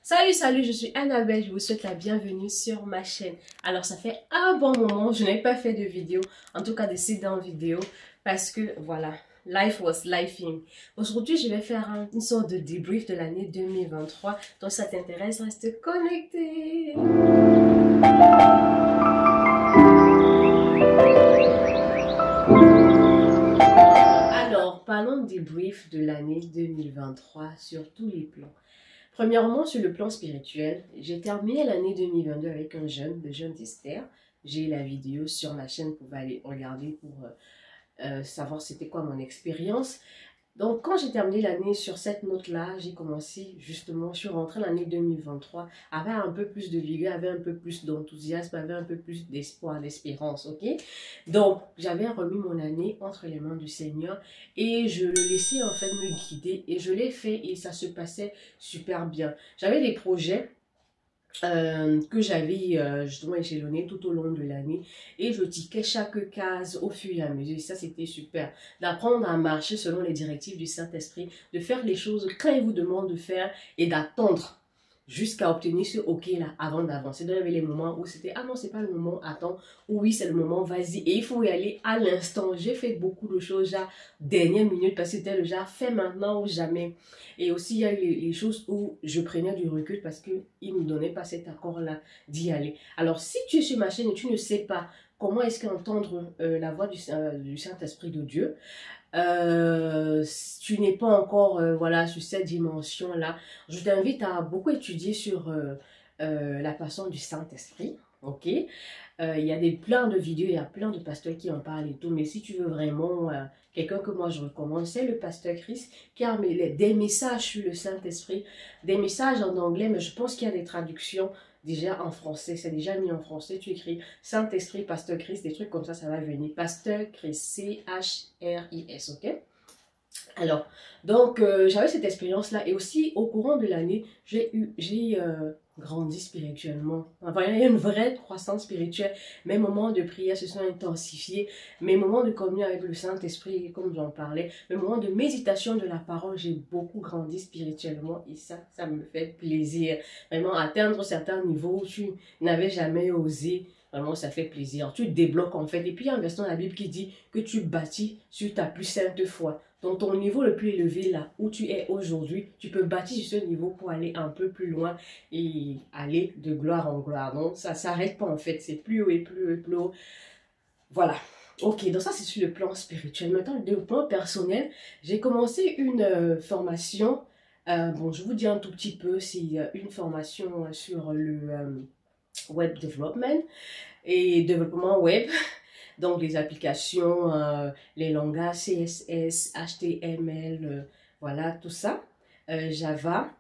Salut, je suis Annabelle, je vous souhaite la bienvenue sur ma chaîne. Alors ça fait un bon moment, je n'ai pas fait de vidéo, en tout cas de sit-down vidéo, parce que voilà, life was lifing. Aujourd'hui je vais faire une sorte de débrief de l'année 2023, donc ça t'intéresse, reste connecté. Alors, parlons de débrief de l'année 2023 sur tous les plans. Premièrement, sur le plan spirituel, j'ai terminé l'année 2022 avec un jeûne, le jeûne d'Esther. J'ai la vidéo sur ma chaîne, vous pouvez aller regarder pour savoir c'était quoi mon expérience. Donc, quand j'ai terminé l'année sur cette note-là, j'ai commencé justement, je suis rentrée l'année 2023 avec un peu plus de vigueur, avec un peu plus d'enthousiasme, avec un peu plus d'espoir, d'espérance, ok? Donc, j'avais remis mon année entre les mains du Seigneur et je le laissais en fait me guider et je l'ai fait et ça se passait super bien. J'avais des projets que j'avais justement échelonné tout au long de l'année et je tiquais chaque case au fur et à mesure. Et ça, c'était super. D'apprendre à marcher selon les directives du Saint-Esprit, de faire les choses quand il vous demande de faire et d'attendre jusqu'à obtenir ce OK là avant d'avancer. Donc, il y avait les moments où c'était ah non, c'est pas le moment, attends, ou oui, c'est le moment, vas-y. Et il faut y aller à l'instant. J'ai fait beaucoup de choses, genre dernière minute, parce que c'était le genre fait maintenant ou jamais. Et aussi, il y a eu les choses où je prenais du recul parce qu'il ne me donnait pas cet accord-là d'y aller. Alors, si tu es sur ma chaîne et tu ne sais pas comment est-ce qu'entendre la voix du Saint-Esprit de Dieu, tu n'es pas encore voilà, sur cette dimension-là, je t'invite à beaucoup étudier sur la personne du Saint-Esprit, ok? Il y a plein de vidéos, il y a plein de pasteurs qui en parlent et tout, mais si tu veux vraiment quelqu'un que moi je recommande, c'est le pasteur Chris qui a des messages sur le Saint-Esprit, des messages en anglais, mais je pense qu'il y a des traductions déjà en français, c'est déjà mis en français, tu écris Saint-Esprit, pasteur Chris, des trucs comme ça va venir, pasteur Chris, C-H-R-I-S, ok? Alors, donc, j'avais cette expérience-là et aussi au courant de l'année, j'ai grandi spirituellement. Enfin, il y a une vraie croissance spirituelle. Mes moments de prière se sont intensifiés. Mes moments de communion avec le Saint-Esprit, comme j'en parlais, mes moments de méditation de la parole, j'ai beaucoup grandi spirituellement et ça me fait plaisir. Vraiment, atteindre certains niveaux où tu n'avais jamais osé. Vraiment, ça fait plaisir. Tu débloques en fait. Et puis, il y a un verset dans la Bible qui dit que tu bâtis sur ta plus sainte foi. Donc, ton niveau le plus élevé, là où tu es aujourd'hui, tu peux bâtir sur ce niveau pour aller un peu plus loin et aller de gloire en gloire. Donc, ça ne s'arrête pas en fait. C'est plus haut et plus haut et plus haut. Voilà. Ok, donc ça, c'est sur le plan spirituel. Maintenant, le plan personnel, j'ai commencé une formation. Bon, je vous dis un tout petit peu. C'est une formation sur le web development et développement web. Donc, les applications, les langages CSS, HTML, voilà, tout ça, Java.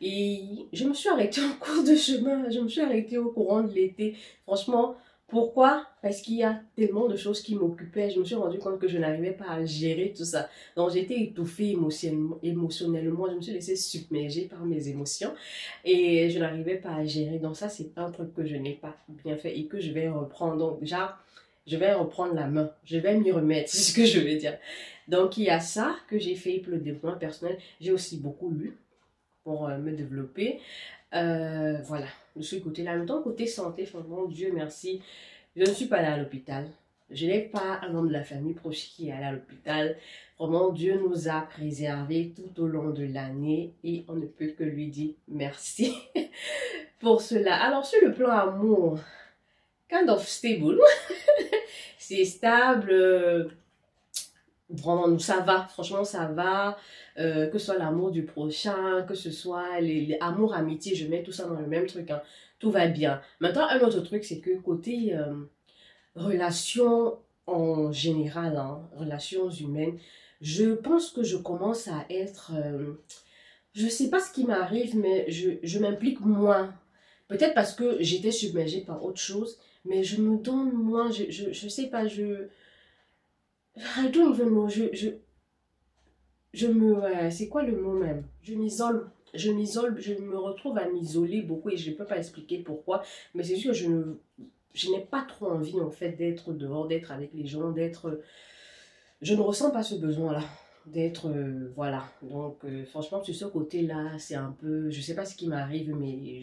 Et je me suis arrêtée en cours de chemin, je me suis arrêtée au courant de l'été. Franchement, pourquoi? Parce qu'il y a tellement de choses qui m'occupaient. Je me suis rendu compte que je n'arrivais pas à gérer tout ça. Donc, j'étais étouffée émotionnellement. Je me suis laissée submerger par mes émotions et je n'arrivais pas à gérer. Donc, ça, c'est un truc que je n'ai pas bien fait et que je vais reprendre. Donc, déjà, je vais reprendre la main, je vais m'y remettre, c'est ce que je veux dire. Donc, il y a ça que j'ai fait pour le développement personnel. J'ai aussi beaucoup lu pour me développer. Voilà, de ce côté-là. En même temps, côté santé, franchement, Dieu merci, je ne suis pas allée à l'hôpital. Je n'ai pas un membre de la famille proche qui est allé à l'hôpital. Vraiment, Dieu nous a préservés tout au long de l'année et on ne peut que lui dire merci pour cela. Alors, sur le plan amour, kind of stable. C'est stable, vraiment, ça va, franchement, ça va. Que ce soit l'amour du prochain, que ce soit les amours, amitié, je mets tout ça dans le même truc, hein. Tout va bien. Maintenant, un autre truc, c'est que côté relations en général, hein, relations humaines, je pense que je commence à être... je sais pas ce qui m'arrive, mais je m'implique moins. Peut-être parce que j'étais submergée par autre chose, mais je me donne moins, je sais pas, I don't even know, c'est quoi le mot même? Je m'isole, je me retrouve à m'isoler beaucoup et je ne peux pas expliquer pourquoi, mais c'est sûr que je n'ai pas trop envie en fait d'être dehors, d'être avec les gens, je ne ressens pas ce besoin-là. d'être, voilà. Donc, franchement, sur ce côté-là, c'est un peu, je sais pas ce qui m'arrive, mais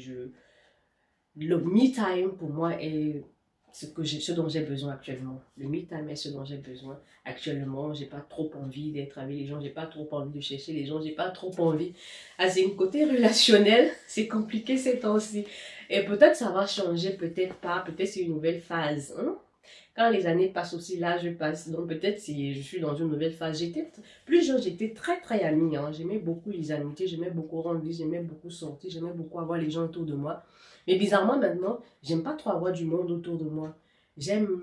le me time pour moi est ce dont j'ai besoin actuellement. Le me time est ce dont j'ai besoin actuellement. J'ai pas trop envie d'être avec les gens, j'ai pas trop envie de chercher les gens, j'ai pas trop envie. Ah, c'est un côté relationnel, c'est compliqué ces temps-ci. Et peut-être ça va changer, peut-être pas, peut-être c'est une nouvelle phase, hein? Quand les années passent aussi, là je passe. Donc peut-être si je suis dans une nouvelle phase. J'étais plus jeune, j'étais très très amie, hein. J'aimais beaucoup les amitiés, j'aimais beaucoup rendre visite, j'aimais beaucoup sortir, j'aimais beaucoup avoir les gens autour de moi. Mais bizarrement maintenant, j'aime pas trop avoir du monde autour de moi. J'aime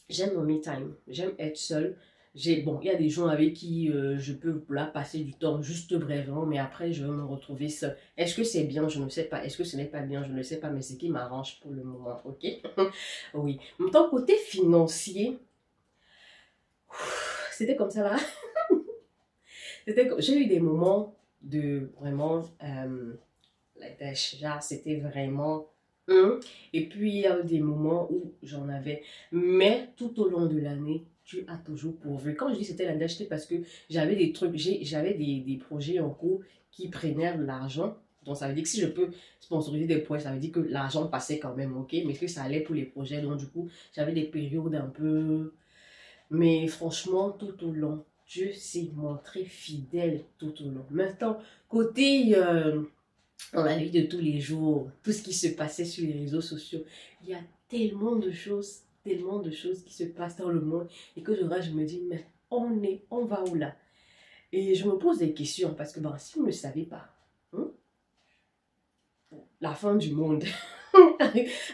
J'aime mon me time, j'aime être seule. Bon, il y a des gens avec qui je peux là passer du temps juste brièvement, mais après je vais me retrouver seule. Est-ce que c'est bien? Je ne sais pas. Est-ce que ce n'est pas bien? Je ne sais pas, mais c'est ce qui m'arrange pour le moment, ok? Oui. Mon côté financier, c'était comme ça là. J'ai eu des moments de vraiment, genre, c'était vraiment. Et puis, il y a eu des moments où j'en avais. Mais tout au long de l'année, tu as toujours pourvu. Quand je dis c'était la dèche, c'était parce que j'avais des trucs, j'avais des projets en cours qui prenaient de l'argent. Donc, ça veut dire que si je peux sponsoriser des projets, ça veut dire que l'argent passait quand même, ok? Mais que ça allait pour les projets. Donc, du coup, j'avais des périodes un peu. Mais franchement, tout au long, Dieu s'est montré fidèle tout au long. Maintenant, côté dans la vie de tous les jours, tout ce qui se passait sur les réseaux sociaux, il y a tellement de choses qui se passent dans le monde et que je me dis, mais on va où là? Et je me pose des questions parce que, bon, si vous ne le savez pas, hein, la fin du monde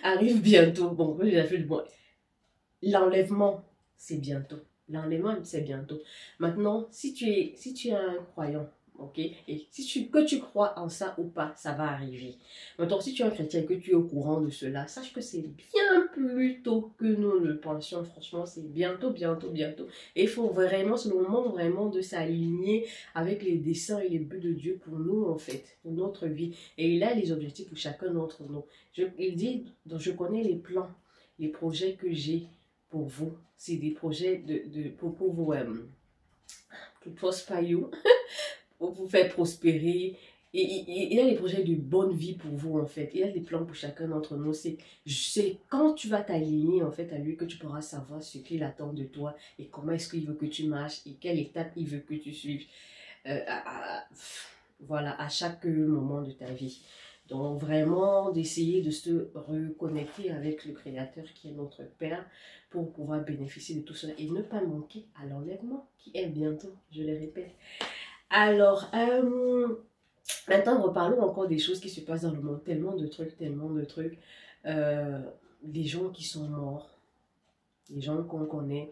arrive bientôt. Bon, j'ai fait le bon. L'enlèvement, c'est bientôt. L'enlèvement, c'est bientôt. Maintenant, si tu es un croyant, ok, et que tu crois en ça ou pas, ça va arriver. Maintenant, si tu es un chrétien et que tu es au courant de cela, sache que c'est bien plus tôt que nous le pensions. Franchement, c'est bientôt, bientôt, bientôt. Et il faut vraiment, c'est le moment vraiment de s'aligner avec les desseins et les buts de Dieu pour nous, en fait, pour notre vie. Et il a les objectifs pour chacun d'entre nous. Il dit, donc je connais les plans, les projets que j'ai pour vous. C'est des projets pour vous, to prosper you, pour vous faire prospérer. Et il y a des projets de bonne vie pour vous, en fait. Il y a des plans pour chacun d'entre nous. C'est quand tu vas t'aligner, en fait, à lui que tu pourras savoir ce qu'il attend de toi et comment est-ce qu'il veut que tu marches et quelle étape il veut que tu suives. Voilà, à chaque moment de ta vie. Donc vraiment d'essayer de se reconnecter avec le Créateur qui est notre Père pour pouvoir bénéficier de tout cela et ne pas manquer à l'enlèvement qui est bientôt, je le répète. Alors, maintenant reparlons encore des choses qui se passent dans le monde. Tellement de trucs, tellement de trucs. Des gens qui sont morts, les gens qu'on connaît,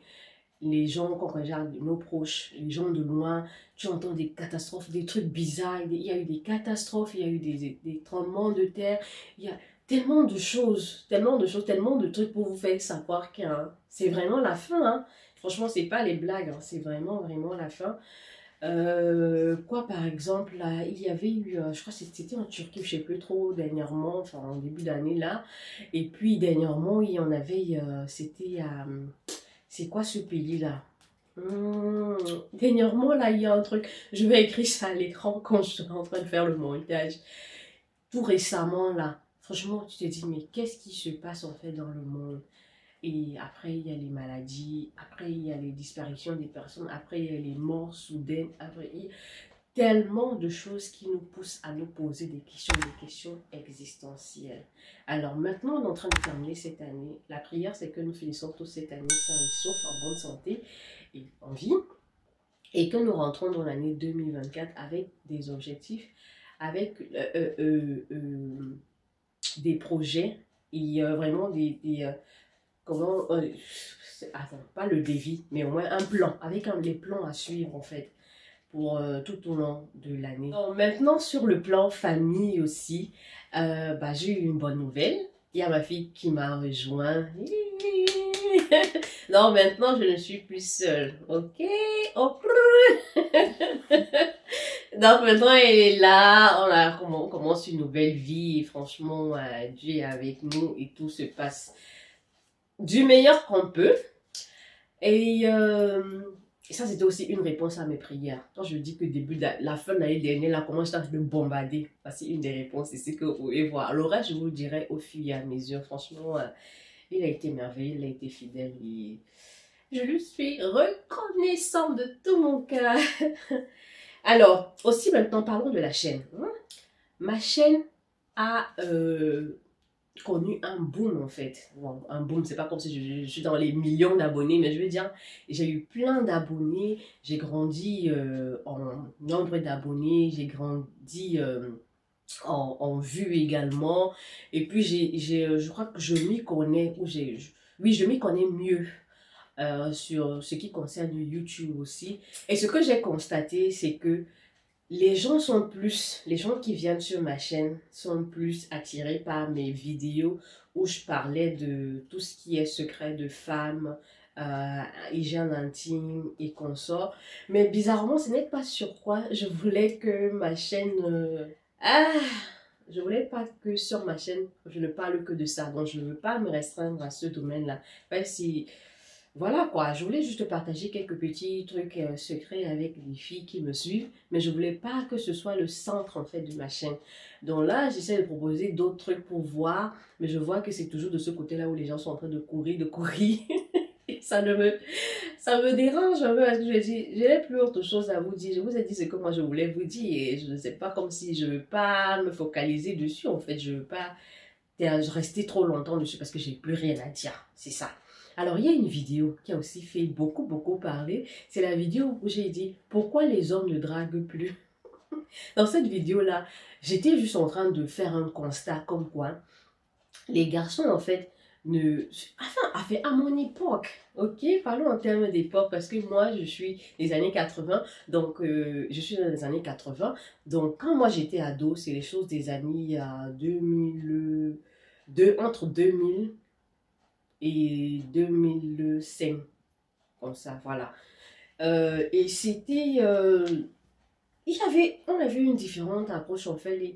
les gens qu'on regarde, nos proches, les gens de loin, tu entends des catastrophes, des trucs bizarres, il y a eu des catastrophes, il y a eu des tremblements de terre, il y a tellement de choses, tellement de trucs pour vous faire savoir que c'est vraiment la fin, hein. Franchement, c'est pas les blagues, hein, c'est vraiment, vraiment la fin. Quoi par exemple, là, il y avait eu, je crois que c'était en Turquie, je sais plus trop, dernièrement, enfin en début d'année là, et puis dernièrement, il y en avait, c'était à... c'est quoi ce pays-là? Dernièrement, là, il y a un truc. Je vais écrire ça à l'écran quand je serai en train de faire le montage. Tout récemment, là. Franchement, tu te dis, mais qu'est-ce qui se passe en fait dans le monde? Et après, il y a les maladies. Après, il y a les disparitions des personnes. Après, il y a les morts soudaines. Après, il y a tellement de choses qui nous poussent à nous poser des questions existentielles. Alors maintenant, on est en train de terminer cette année. La prière, c'est que nous finissons tous cette année sains et saufs, en bonne santé et en vie. Et que nous rentrons dans l'année 2024 avec des objectifs, avec des projets et vraiment comment... attends, pas le défi, mais au moins un plan, avec les plans à suivre en fait pour tout au long de l'année. Maintenant, sur le plan famille aussi, j'ai eu une bonne nouvelle. Il y a ma fille qui m'a rejoint. Non, maintenant, je ne suis plus seule. Ok? Oh. Donc, maintenant, elle est là. On commence une nouvelle vie. Et franchement, Dieu est avec nous et tout se passe du meilleur qu'on peut. Et Et ça, c'était aussi une réponse à mes prières. Quand je dis que début de la fin de l'année dernière, là, comment je suis en train de bombarder. Voici une des réponses, c'est ce que vous pouvez voir. Le reste, je vous le dirai au fil et à mesure. Franchement, il a été merveilleux, il a été fidèle et je lui suis reconnaissant de tout mon cœur. Alors, aussi maintenant, parlons de la chaîne. Ma chaîne a connu un boom en fait. Bon, un boom, c'est pas comme si je suis dans les millions d'abonnés, mais je veux dire, j'ai eu plein d'abonnés, j'ai grandi en nombre d'abonnés, j'ai grandi en vues également, et puis je crois que je m'y connais, oui, je m'y connais mieux sur ce qui concerne YouTube aussi. Et ce que j'ai constaté, c'est que les gens qui viennent sur ma chaîne sont plus attirés par mes vidéos où je parlais de tout ce qui est secret de femmes, hygiène intime et consorts. Mais bizarrement, ce n'est pas sur quoi je voulais que ma chaîne... ah, je voulais pas que sur ma chaîne, je ne parle que de ça. Donc, je ne veux pas me restreindre à ce domaine-là. Même si... Voilà quoi, je voulais juste partager quelques petits trucs secrets avec les filles qui me suivent, mais je voulais pas que ce soit le centre en fait de ma chaîne. Donc là, j'essaie de proposer d'autres trucs pour voir, mais je vois que c'est toujours de ce côté-là où les gens sont en train de courir. Et ça me dérange un peu parce que je dis, je n'ai plus autre chose à vous dire. Je vous ai dit ce que moi je voulais vous dire et je ne sais pas comme si je veux pas me focaliser dessus en fait. Je veux pas rester trop longtemps dessus parce que j'ai plus rien à dire. C'est ça. Alors, il y a une vidéo qui a aussi fait beaucoup parler. C'est la vidéo où j'ai dit pourquoi les hommes ne draguent plus. Dans cette vidéo-là, j'étais juste en train de faire un constat comme quoi les garçons, en fait, ne... Enfin, à mon époque, ok? Parlons en termes d'époque parce que moi, je suis des années 80, donc je suis dans les années 80. Donc, quand moi j'étais ado, c'est les choses des années 2000, entre 2000 et 2005, comme ça, voilà. Et c'était... on avait une différente approche, en fait.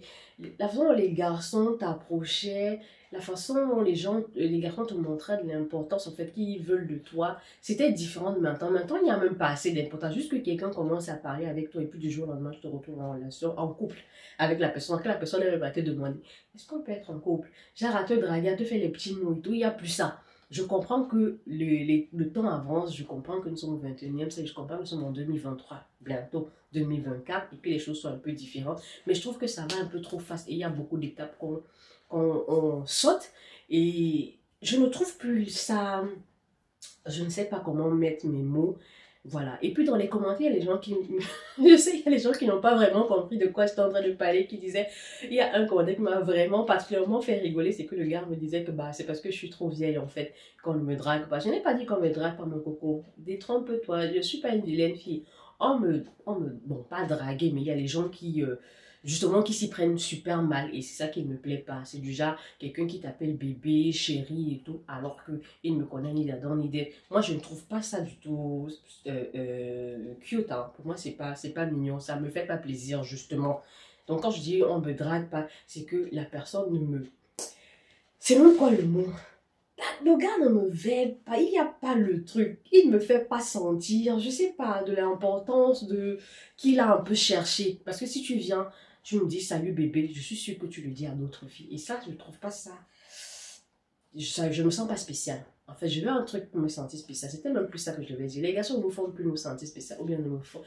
La façon dont les garçons t'approchaient, la façon dont les garçons te montraient de l'importance, en fait, qu'ils veulent de toi, c'était différent de maintenant. Maintenant, il n'y a même pas assez d'importance. Juste que quelqu'un commence à parler avec toi et puis du jour au lendemain, tu te retrouves en relation, en couple avec la personne. Que la personne, elle va te demander, est-ce qu'on peut être en couple? Genre, à te draguer, à te faire les petits mots et tout, il n'y a plus ça. Je comprends que le temps avance, je comprends que nous sommes au 21e siècle, je comprends que nous sommes en 2023, bientôt 2024, et puis les choses sont un peu différentes. Mais je trouve que ça va un peu trop fast et il y a beaucoup d'étapes qu'on saute. Et je ne trouve plus ça, je ne sais pas comment mettre mes mots. Voilà. Et puis dans les commentaires, les gens qui... je sais qu'il y a les gens qui n'ont pas vraiment compris de quoi j'étais en train de parler, qui disaient... Il y a un commentaire qui m'a vraiment particulièrement fait rigoler, c'est que le gars me disait que bah, c'est parce que je suis trop vieille en fait, qu'on ne me drague pas. Je n'ai pas dit qu'on me drague pas, mon coco. Détrompe-toi, je ne suis pas une vilaine fille. Bon, pas draguer, mais il y a les gens qui... justement qui s'y prennent super mal et c'est ça qui ne me plaît pas. C'est du genre quelqu'un qui t'appelle bébé, chéri et tout alors qu'il ne me connaît ni d'Adam ni d'Ève. Moi je ne trouve pas ça du tout cute. Hein. Pour moi c'est pas mignon, ça me fait pas plaisir justement. Donc quand je dis on me drague pas, c'est que la personne ne me... C'est même quoi le mot? Le gars ne me veille pas, il n'y a pas le truc, il ne me fait pas sentir, je sais pas, de l'importance de qu'il a un peu cherché. Parce que si tu viens, tu me dis salut bébé, je suis sûre que tu le dis à d'autres filles. Et ça, je ne trouve pas ça. Je me sens pas spéciale. En fait, je veux un truc pour me sentir spécial. C'était même plus ça que je devais dire. Les garçons ne nous font plus nous sentir spécial. Ou bien ne me font,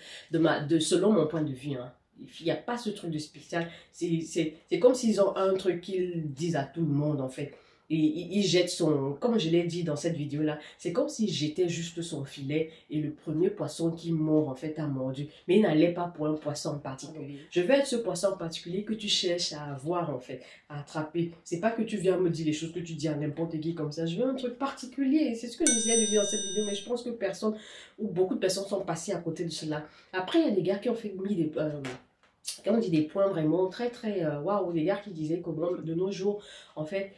selon mon point de vue, hein. Il n'y a pas ce truc de spécial. C'est comme s'ils ont un truc qu'ils disent à tout le monde, en fait. Et il jette son... Comme je l'ai dit dans cette vidéo-là, c'est comme s'il jetait juste son filet et le premier poisson qui mord, en fait, a mordu. Mais il n'allait pas pour un poisson en particulier. Je veux être ce poisson en particulier que tu cherches à avoir, en fait, à attraper. C'est pas que tu viens me dire les choses que tu dis à n'importe qui comme ça. Je veux un truc particulier. C'est ce que j'essayais de dire dans cette vidéo, mais je pense que personne, ou beaucoup de personnes sont passées à côté de cela. Après, il y a des gars qui ont fait mis des... quand on dit des points vraiment très waouh, des gars qui disaient que bon, de nos jours en fait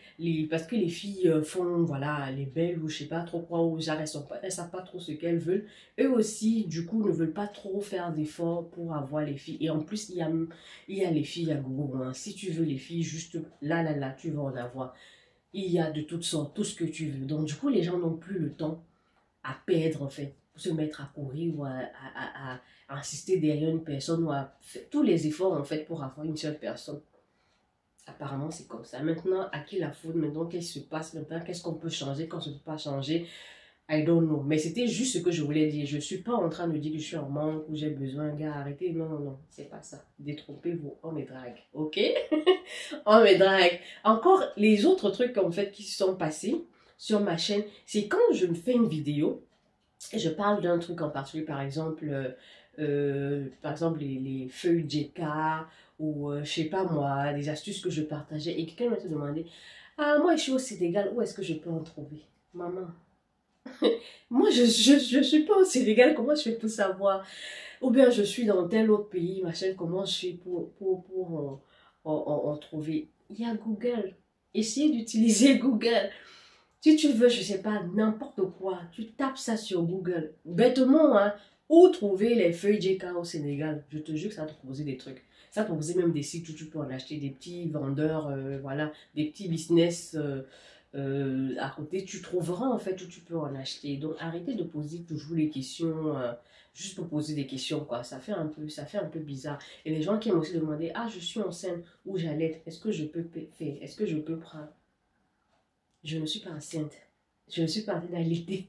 parce que les filles font voilà les belles ou je sais pas trop quoi ou genre elles savent pas trop ce qu'elles veulent, eux aussi du coup ne veulent pas trop faire d'efforts pour avoir les filles. Et en plus il y a les filles à gogo, hein. Si tu veux les filles juste là tu vas en avoir. Il y a de toutes sortes, tout ce que tu veux. Donc du coup les gens n'ont plus le temps à perdre en fait pour se mettre à courir ou à assister derrière une personne ou à faire tous les efforts en fait pour avoir une seule personne. Apparemment, c'est comme ça. Maintenant, à qui la faute? Maintenant, qu'est-ce qui se passe maintenant? Qu'est-ce qu'on peut changer? Qu'on ne peut pas changer? I don't know. Mais c'était juste ce que je voulais dire. Je ne suis pas en train de dire que je suis en manque ou j'ai besoin, gars, arrêtez. Non, non, non. C'est pas ça. Détrompez vos hommes et drague. Ok? Hommes et drague. Encore, les autres trucs, en fait, qui se sont passés sur ma chaîne, c'est quand je me fais une vidéo et je parle d'un truc en particulier, par exemple, les feuilles JK ou je sais pas moi, des astuces que je partageais et quelqu'un m'a demandé, ah, moi je suis au Sénégal, où est-ce que je peux en trouver? Maman. Moi, je suis pas au Sénégal, comment je fais pour savoir? Ou bien je suis dans tel autre pays, machin, comment je fais pour en trouver? Il y a Google. Essayez d'utiliser Google. Si tu veux, je sais pas, n'importe quoi, tu tapes ça sur Google. Bêtement, hein, où trouver les feuilles JK au Sénégal? Je te jure que ça va te proposer des trucs. Ça va te proposer même des sites où tu peux en acheter, des petits vendeurs, voilà, des petits business à côté. Tu trouveras en fait où tu peux en acheter. Donc arrêtez de poser toujours les questions, juste pour poser des questions, quoi. Ça fait un peu bizarre. Et les gens qui m'ont aussi demandé, ah, je suis enceinte ou j'allaite, est-ce que je peux faire, est-ce que je peux prendre? Je ne suis pas enceinte. Je ne suis pas en train d'allaiter.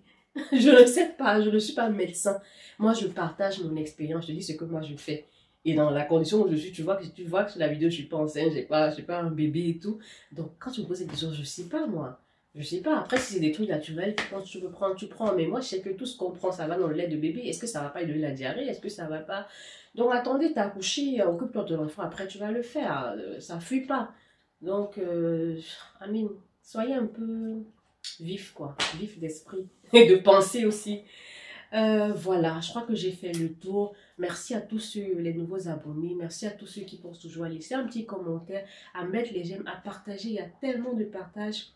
Je ne sais pas, je ne suis pas médecin. Moi, je partage mon expérience, je dis ce que moi je fais. Et dans la condition où je suis, tu vois que sur la vidéo, je ne suis pas enceinte, je n'ai pas un bébé et tout. Donc, quand tu me poses des questions, je ne sais pas, moi. Je ne sais pas. Après, si c'est des trucs naturels, quand tu veux prendre, tu prends. Mais moi, je sais que tout ce qu'on prend, ça va dans le lait de bébé. Est-ce que ça ne va pas donner la diarrhée? Est-ce que ça ne va pas? Donc, attendez, t'as accouché, occupe-toi de l'enfant. Après, tu vas le faire. Ça ne fuit pas. Donc, Amine, soyez un peu vif, quoi. Vif d'esprit. Et de pensée aussi. Voilà, je crois que j'ai fait le tour. Merci à tous ceux, les nouveaux abonnés. Merci à tous ceux qui pensent toujours à laisser un petit commentaire, à mettre les j'aime, à partager. Il y a tellement de partage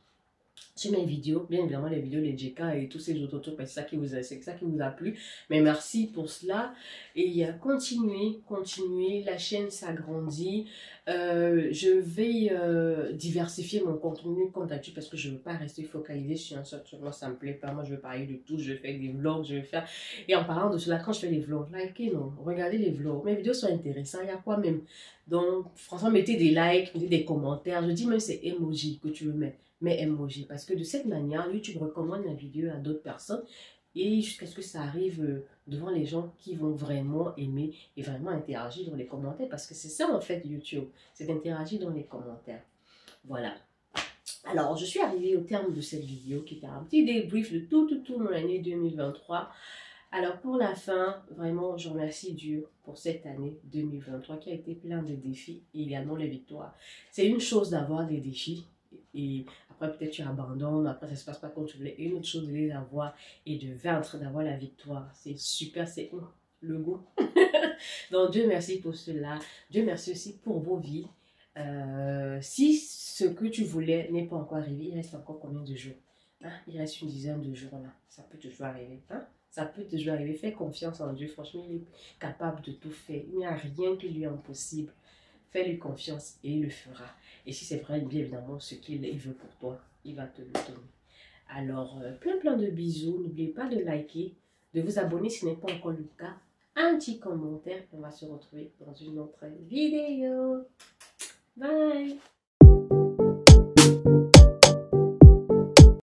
sur mes vidéos. Bien évidemment, les vidéos, les JK et tous ces autres trucs, c'est ça qui vous a plu. Mais merci pour cela. Et continuez. La chaîne s'agrandit. Je vais diversifier mon contenu contactu parce que je ne veux pas rester focalisée sur un seul truc. Moi, ça me plaît pas. Moi, je veux parler de tout. Je vais faire des vlogs. Je vais faire. Et en parlant de cela, quand je fais les vlogs, likez, non. Regardez les vlogs. Mes vidéos sont intéressantes. Il y a quoi même? Donc, franchement, mettez des likes, mettez des commentaires. Je dis même c'est emoji que tu veux mettre. Mais emoji. Parce que de cette manière, YouTube recommande la vidéo à d'autres personnes et jusqu'à ce que ça arrive devant les gens qui vont vraiment aimer et vraiment interagir dans les commentaires. Parce que c'est ça en fait YouTube, c'est d'interagir dans les commentaires. Voilà. Alors, je suis arrivée au terme de cette vidéo qui était un petit débrief de tout mon année 2023. Alors, pour la fin, vraiment, je remercie Dieu pour cette année 2023 qui a été plein de défis et également les victoires. C'est une chose d'avoir des défis et après peut-être tu abandonnes, après ça se passe pas comme tu voulais. Et une autre chose de les avoir et de vaincre, d'avoir la victoire. C'est super, c'est le goût. Donc Dieu merci pour cela. Dieu merci aussi pour vos vies. Si ce que tu voulais n'est pas encore arrivé, il reste encore combien de jours? Hein? Il reste une dizaine de jours là. Ça peut toujours arriver. Hein? Ça peut toujours arriver. Fais confiance en Dieu. Franchement, il est capable de tout faire. Il n'y a rien qui lui est impossible. Fais-lui confiance et il le fera. Et si c'est vrai, bien évidemment, ce qu'il veut pour toi, il va te le donner. Alors, plein de bisous. N'oubliez pas de liker, de vous abonner si ce n'est pas encore le cas. Un petit commentaire. On va se retrouver dans une autre vidéo. Bye!